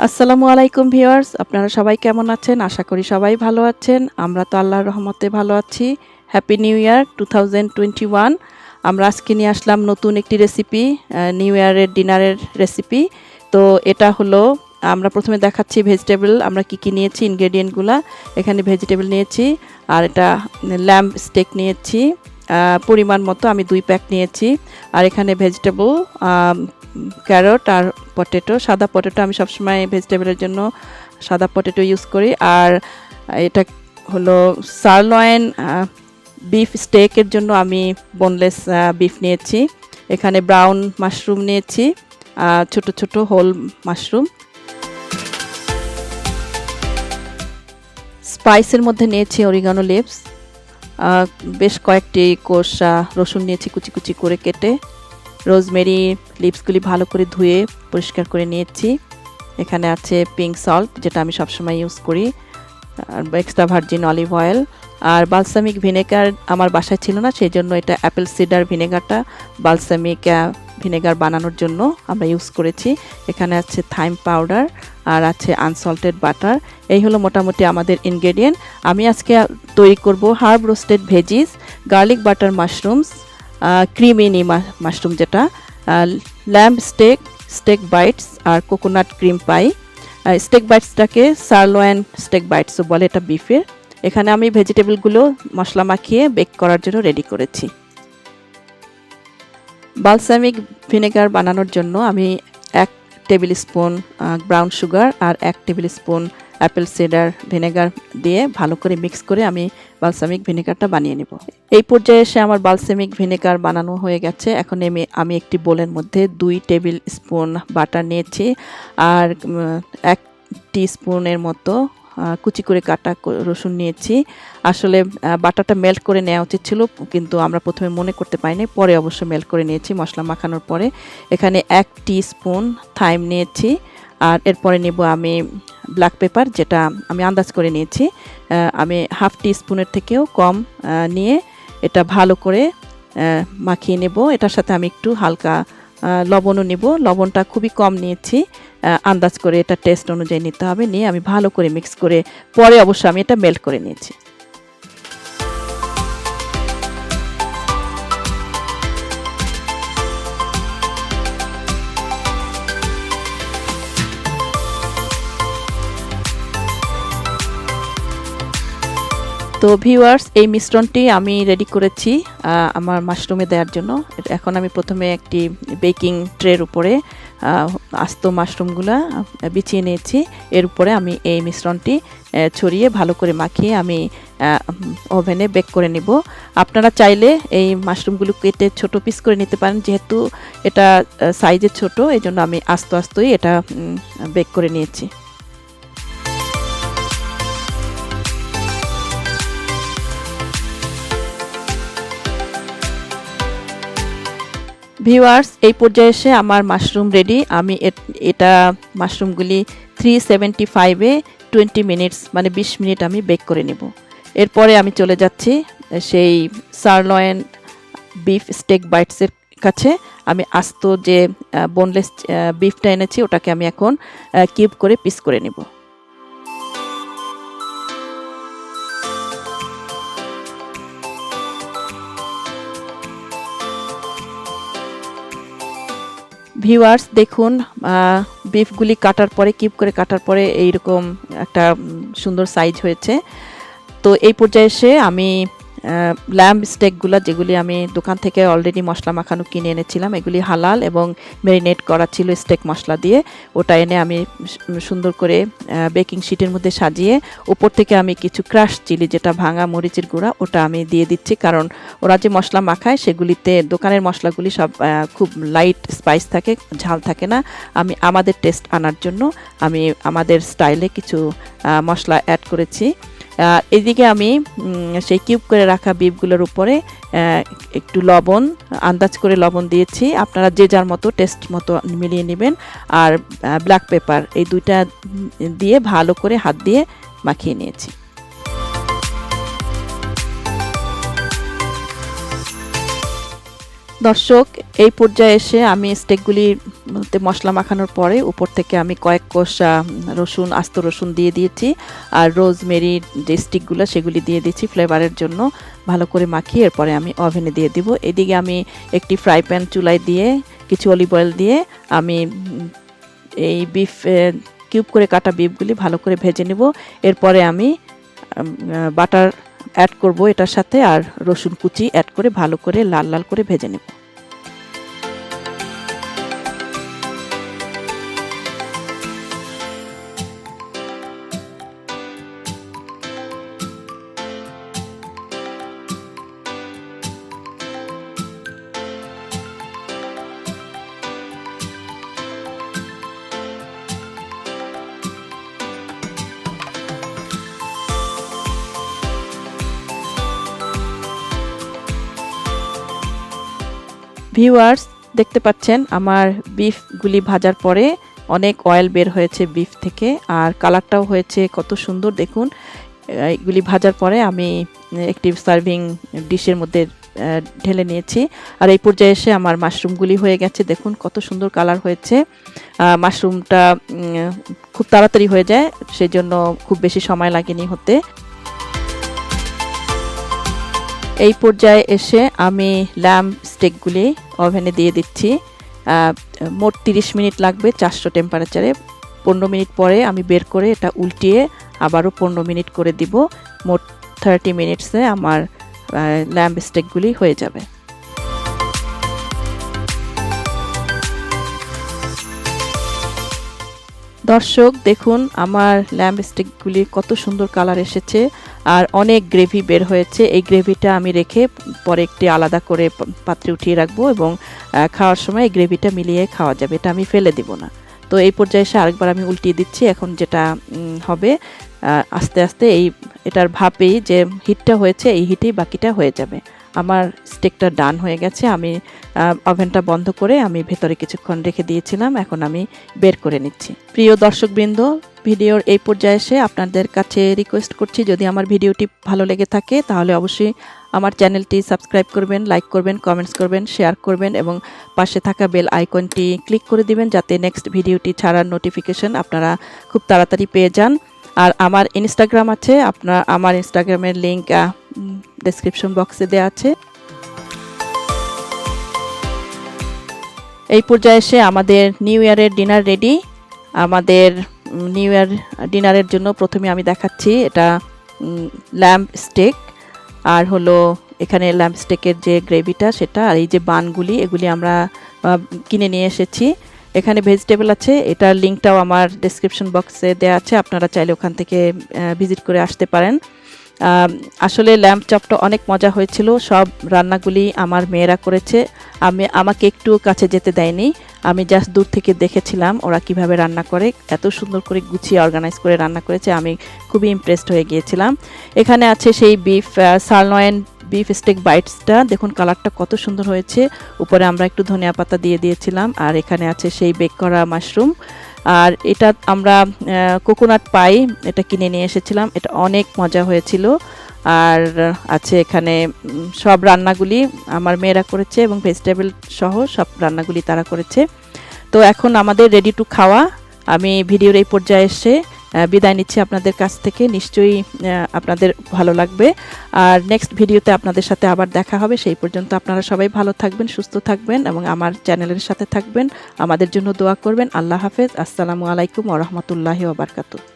আসসালামু আলাইকুম ভিউয়ার্স, আপনারা সবাই কেমন আছেন? আশা করি সবাই ভালো আছেন। আমরা তো আল্লাহর রহমতে ভালো আছি। Happy new year 2021। আমরা আজকে নিয়ে আসলাম নতুন একটি রেসিপি, নিউ ইয়ারের ডিনারের রেসিপি। তো এটা হলো, আমরা প্রথমে দেখাচ্ছি ভেজিটেবল আমরা কি নিয়েছি, ইনগ্রেডিয়েন্টগুলা। এখানে ভেজিটেবল নিয়েছি, আর এটা ল্যাম্ব স্টেক নিয়েছি পরিমাণ মতো, আমি 2 প্যাক নিয়েছি। আর এখানে ভেজিটেবল ক্যারট আর পটেটো, সাদা পটেটো, আমি সবসময় ভেজিটেবলের জন্য সাদা পটেটো ইউজ করি। আর এটা হলো সারলয়েন বিফ স্টেকের জন্য আমি বোনলেস বিফ নিয়েছি। এখানে ব্রাউন মাশরুম নিয়েছি, ছোট ছোট হোল মাশরুম। স্পাইসের মধ্যে নিয়েছি অরিগানো লিভস, বেশ কয়েকটি কোষ রসুন নিয়েছি কুচি কুচি করে কেটে। রোজমেরি লিভসগুলি ভালো করে ধুয়ে পরিষ্কার করে নিয়েছি। এখানে আছে পিঙ্ক সল্ট, যেটা আমি সবসময় ইউজ করি, আর এক্সট্রা ভার্জিন অলিভ অয়েল। আর বালসামিক ভিনেগার আমার বাসায় ছিল না, সেই জন্য এটা অ্যাপেল সিডার ভিনেগারটা বালসামিক ভিনেগার বানানোর জন্য আমরা ইউজ করেছি। এখানে আছে থাইম পাউডার, আর আছে আনসল্টেড বাটার। এই হলো মোটামুটি আমাদের ইনগ্রেডিয়েন্ট। আমি আজকে তৈরি করব herb roasted veggies, garlic butter mushrooms, cremini mushroom যেটা, ল্যাম্ব স্টেক বাইটস, আর কোকোনাট ক্রিম পাই। স্টেক বাইটসটাকে সারলয়েন স্টেক বাইটসও বলে, এটা বিফের। এখানে আমি ভেজিটেবলগুলো মশলা মাখিয়ে বেক করার জন্য রেডি করেছি। বালসামিক ভিনেগার বানানোর জন্য আমি 1 টেবিল স্পুন ব্রাউন সুগার আর 1 table spoon Apple cider vinegar দিয়ে ভালো করে মিক্স করে আমি বালসামিক ভিনেগারটা বানিয়ে নেব। এই পর্যায়ে এসে আমার বালসামিক ভিনেগার বানানো হয়ে গেছে। এখন আমি একটি বোলের মধ্যে 2 টেবিল স্পুন বাটার নিয়েছি, আর 1 টিস্পুনের মতো কুচি করে কাটা রসুন নিয়েছি। আসলে বাটারটা মেল্ট করে নেওয়া উচিত ছিল, কিন্তু আমরা প্রথমে মনে করতে পারিনি, পরে অবশ্য মেল্ট করে নিয়েছি মশলা মাখানোর পরে। এখানে 1 টিস্পুন থাইম নিয়েছি, আর এরপরে নেব আমি ব্ল্যাক পেপার, যেটা আমি আন্দাজ করে নিয়েছি। আমি হাফ টিস্পুনের থেকেও কম নিয়ে এটা ভালো করে মাখিয়ে নেব। এটার সাথে আমি একটু হালকা লবণও নেব। লবণটা খুবই কম নিয়েছি, আন্দাজ করে, এটা টেস্ট অনুযায়ী নিতে হবে। নিয়ে আমি ভালো করে মিক্স করে পরে অবশ্য আমি এটা মেল্ট করে নিয়েছি। তো ভিউয়ার্স, এই মিশ্রণটি আমি রেডি করেছি আমার মাশরুমে দেওয়ার জন্য। এখন আমি প্রথমে একটি বেকিং ট্রের উপরে আস্ত মাশরুমগুলো বিছিয়ে নিয়েছি। এর উপরে আমি এই মিশ্রণটি ছড়িয়ে ভালো করে মাখিয়ে আমি ওভেনে বেক করে নিব। আপনারা চাইলে এই মাশরুমগুলো কেটে ছোট পিস করে নিতে পারেন, যেহেতু এটা সাইজে ছোট, এই জন্য আমি আস্তই এটা বেক করে নিয়েছি। ভিউয়ার্স, এই পর্যায়ে এসে আমার মাশরুম রেডি। আমি এটা মাশরুমগুলি 375-এ 20 মিনিটস মানে 20 মিনিট আমি বেক করে নেব। এরপরে আমি চলে যাচ্ছি সেই সারলয়েন বিফ স্টেক বাইটসের কাছে। আমি আস্ত যে বোনলেস বিফটা এনেছি, ওটাকে আমি এখন কিউব করে পিস করে নেব। ভিউয়ার্স দেখুন, বিফগুলি কাটার পরে, কিউব করে কাটার পরে এইরকম একটা সুন্দর সাইজ হয়েছে। তো এই পর্যায়ে এসে আমি ল্যাম্ব স্টেকগুলো, যেগুলি আমি দোকান থেকে অলরেডি মশলা মাখানো কিনে এনেছিলাম, এগুলি হালাল এবং ম্যারিনেট করা ছিল স্টেক মশলা দিয়ে, ওটা এনে আমি সুন্দর করে বেকিং শিটের মধ্যে সাজিয়ে উপর থেকে আমি কিছু ক্রাশ চিলি, যেটা ভাঙা মরিচের গুঁড়া, ওটা আমি দিয়ে দিচ্ছি। কারণ ওরা যে মশলা মাখায় সেগুলিতে, দোকানের মশলাগুলি সব খুব লাইট স্পাইস থাকে, ঝাল থাকে না। আমি আমাদের টেস্ট আনার জন্য আমি আমাদের স্টাইলে কিছু মশলা অ্যাড করেছি। এদিকে আমি সেই কিউব করে রাখা বিফগুলোর উপরে একটু লবণ, আন্দাজ করে লবণ দিয়েছি, আপনারা যে যার মতো টেস্ট মতো মিলিয়ে নেবেন। আর ব্ল্যাক পেপার, এই দুইটা দিয়ে ভালো করে হাত দিয়ে মাখিয়ে নিয়েছি। দর্শক, এই পর্যায়ে এসে আমি স্টেকগুলি মশলা মাখানোর পরে উপর থেকে আমি কয়েক কোষ রসুন, আস্ত রসুন দিয়ে দিয়েছি, আর রোজমেরির যে স্টিকগুলো সেগুলি দিয়ে দিয়েছি ফ্লেভারের জন্য। ভালো করে মাখিয়ে এরপরে আমি ওভেনে দিয়ে দিব। এদিকে আমি একটি ফ্রাই প্যান চুলায় দিয়ে কিছু অলিভ অয়েল দিয়ে আমি এই বিফ কিউব করে কাটা বিফগুলি ভালো করে ভেজে নেব। এরপরে আমি বাটার অ্যাড করব এটার সাথে, আর রসুন কুচি অ্যাড করে ভালো করে লাল লাল করে ভেজে নেব। ভিউয়ার্স, দেখতে পাচ্ছেন আমার বিফগুলি ভাজার পরে অনেক অয়েল বের হয়েছে বিফ থেকে, আর কালারটাও হয়েছে কত সুন্দর দেখুন। এগুলি ভাজার পরে আমি একটি সার্ভিং ডিশের মধ্যে ঢেলে নিয়েছি। আর এই পর্যায়ে এসে আমার মাশরুমগুলি হয়ে গেছে, দেখুন কত সুন্দর কালার হয়েছে। মাশরুমটা খুব তাড়াতাড়ি হয়ে যায়, সেই জন্য খুব বেশি সময় লাগেনি হতে। এই পর্যায়ে এসে আমি ল্যাম্ব স্টেকগুলি ওভেনে দিয়ে দিচ্ছি। মোট 30 মিনিট লাগবে 400 টেম্পারেচারে। 15 মিনিট পরে আমি বের করে এটা উল্টিয়ে আবারও 15 মিনিট করে দিব। মোট 30 মিনিটসে আমার ল্যাম্ব স্টেকগুলি হয়ে যাবে। দর্শক দেখুন আমার ল্যাম্ব স্টেকগুলি কত সুন্দর কালার এসেছে, আর অনেক গ্রেভি বের হয়েছে। এই গ্রেভিটা আমি রেখে পরে একটি আলাদা করে পাত্রে উঠিয়ে রাখবো, এবং খাওয়ার সময় এই গ্রেভিটা মিলিয়ে খাওয়া যাবে, এটা আমি ফেলে দিব না। তো এই পর্যায়ে এসে আরেকবার আমি উল্টিয়ে দিচ্ছি। এখন যেটা হবে, আস্তে আস্তে এটার ভাপেই যে হিটটা হয়েছে এই হিটেই বাকিটা হয়ে যাবে। আমার স্টেকটা ডান হয়ে গেছে। আমি ওভেনটা বন্ধ করে আমি ভেতরে কিছুক্ষণ রেখে দিয়েছিলাম, এখন আমি বের করে নিচ্ছি। প্রিয় দর্শকবৃন্দ, ভিডিওর এই পর্যায়ে এসে আপনাদের কাছে রিকোয়েস্ট করছি, যদি আমার ভিডিওটি ভালো লেগে থাকে তাহলে অবশ্যই আমার চ্যানেলটি সাবস্ক্রাইব করবেন, লাইক করবেন, কমেন্টস করবেন, শেয়ার করবেন, এবং পাশে থাকা বেল আইকনটি ক্লিক করে দিবেন যাতে নেক্সট ভিডিওটি ছাড়ার নোটিফিকেশন আপনারা খুব তাড়াতাড়ি পেয়ে যান। আর আমার ইনস্টাগ্রাম আছে, আমার ইনস্টাগ্রামের লিঙ্ক ডেসক্রিপশন বক্সে দেওয়া আছে। এই পর্যায়ে এসে আমাদের নিউ ইয়ারের ডিনার রেডি। আমাদের নিউ ইয়ার ডিনারের জন্য প্রথমে আমি দেখাচ্ছি এটা ল্যাম্ব স্টেক, আর হলো এখানে ল্যাম্ব স্টেকের যে গ্রেভিটা সেটা, আর এই যে বানগুলি এগুলি আমরা কিনে নিয়ে এসেছি। এখানে ভেজিটেবল আছে, এটার লিঙ্কটাও আমার ডেসক্রিপশন বক্সে দেওয়া আছে, আপনারা চাইলে ওখান থেকে ভিজিট করে আসতে পারেন। আসলে ল্যাম্ব চপটা অনেক মজা হয়েছিল। সব রান্নাগুলি আমার মেয়েরা করেছে, আমাকে একটু কাছে যেতে দেয়নি, আমি জাস্ট দূর থেকে দেখেছিলাম ওরা কিভাবে রান্না করে। এত সুন্দর করে গুছিয়ে অর্গানাইজ করে রান্না করেছে, আমি খুবই ইমপ্রেসড হয়ে গিয়েছিলাম। এখানে আছে সেই বিফ সারলয়েন বিফ স্টেক বাইটসটা, দেখুন কালারটা কত সুন্দর হয়েছে। উপরে আমরা একটু ধনিয়া পাতা দিয়ে দিয়েছিলাম। আর এখানে আছে সেই বেক করা মাশরুম, আর এটা আমরা কোকোনাট পাই এটা কিনে নিয়ে এসেছিলাম, এটা অনেক মজা হয়েছিল। আর আছে এখানে সব রান্নাগুলি আমার মেয়েরা করেছে, এবং ভেজিটেবল সহ সব রান্নাগুলি তারা করেছে। তো এখন আমাদের রেডি টু খাওয়া। আমি ভিডিওর এই পর্যায়ে এসে বিদায় নিচ্ছি আপনাদের কাছ থেকে। নিশ্চয়ই আপনাদের ভালো লাগবে, আর নেক্সট ভিডিওতে আপনাদের সাথে আবার দেখা হবে। সেই পর্যন্ত আপনারা সবাই ভালো থাকবেন, সুস্থ থাকবেন, এবং আমার চ্যানেলের সাথে থাকবেন। আমাদের জন্য দোয়া করবেন। আল্লাহ হাফেজ। আসসালামু আলাইকুম ওয়া রাহমাতুল্লাহি ওয়া বারাকাতুহু।